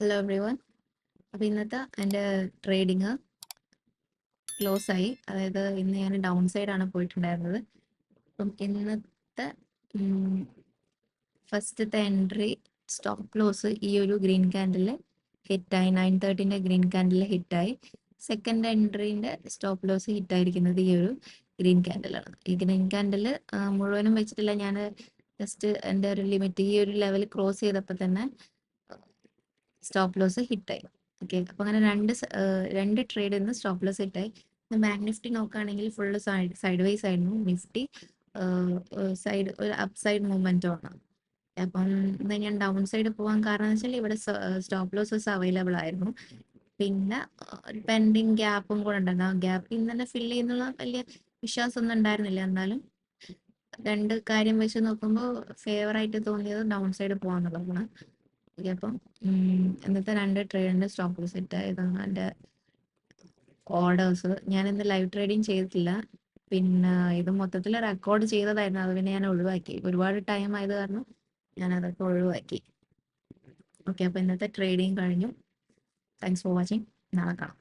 Hello every one. അപ്പോൾ ഇന്നത്തെ എൻ്റെ ട്രേഡിങ് ക്ലോസ് ആയി. അതായത് ഇന്ന് ഞാൻ ഡൗൺ സൈഡാണ് പോയിട്ടുണ്ടായിരുന്നത്. അപ്പം ഇന്നത്തെ ഫസ്റ്റത്തെ എൻട്രി സ്റ്റോപ്പ് ലോസ് ഈ ഒരു ഗ്രീൻ ക്യാൻഡിൽ ഹിറ്റായി. 9:30 ഗ്രീൻ ക്യാൻഡിൽ ഹിറ്റായി. സെക്കൻഡ് എൻട്രീൻ്റെ സ്റ്റോപ്പ് ലോസ് ഹിറ്റായിരിക്കുന്നത് ഈ ഒരു ഗ്രീൻ ക്യാൻഡിലാണ്. ഈ ഗ്രീൻ ക്യാൻഡിൽ മുഴുവനും വെച്ചിട്ടില്ല. ഞാൻ ജസ്റ്റ് എൻ്റെ ഒരു ലിമിറ്റ് ഈ ഒരു ലെവൽ ക്രോസ് ചെയ്തപ്പോൾ തന്നെ സ്റ്റോപ്പ് ലോസ് ഹിറ്റായി. ഓക്കെ, അപ്പോൾ അങ്ങനെ രണ്ട് ട്രേഡിൽ നിന്ന് സ്റ്റോപ്പ് ലോസ് ഹിറ്റായി. ബാങ്ക് നിഫ്റ്റി നോക്കുകയാണെങ്കിൽ ഫുള്ള് സൈഡ് വൈസ് ആയിരുന്നു. നിഫ്റ്റി സൈഡ് ഒരു അപ്പ് സൈഡ് മൂവ്മെൻറ്റും ആണ്. അപ്പം ഇന്ന് ഞാൻ ഡൗൺ സൈഡ് പോകാൻ കാരണം എന്ന് വെച്ചാൽ ഇവിടെ സ്റ്റോപ്പ് ലോസസ് അവൈലബിൾ ആയിരുന്നു. പിന്നെ ഒരു പെൻഡിങ് ഗ്യാപ്പും കൂടെ ഉണ്ടായിരുന്നു. ആ ഗ്യാപ്പ് ഇന്ന് തന്നെ ഫില്ല് ചെയ്യുന്നുള്ള വലിയ വിശ്വാസമൊന്നും ഉണ്ടായിരുന്നില്ല. എന്നാലും രണ്ട് കാര്യം വെച്ച് നോക്കുമ്പോൾ ഫേവറായിട്ട് തോന്നിയത് ഡൗൺ സൈഡ് പോകാന്നുള്ളതാണ്. ഓക്കെ, അപ്പം ഇന്നത്തെ രണ്ട് ട്രേഡിൻ്റെ സ്റ്റോപ്പ് ലോസ് സെറ്റ് ആയതാണ് എൻ്റെ ഓർഡേഴ്സ്. ഞാൻ ഇന്ന് ലൈവ് ട്രേഡിങ് ചെയ്തിട്ടില്ല. പിന്നെ ഇത് മൊത്തത്തിൽ റെക്കോർഡ് ചെയ്തതായിരുന്നു. അത് പിന്നെ ഞാൻ ഒഴിവാക്കി. ഒരുപാട് ടൈം ആയത് കാരണം ഞാൻ അതൊക്കെ ഒഴിവാക്കി. ഓക്കെ, അപ്പോൾ ഇന്നത്തെ ട്രേഡിങ് കഴിഞ്ഞു. Thanks for watching. നാളെ കാണാം.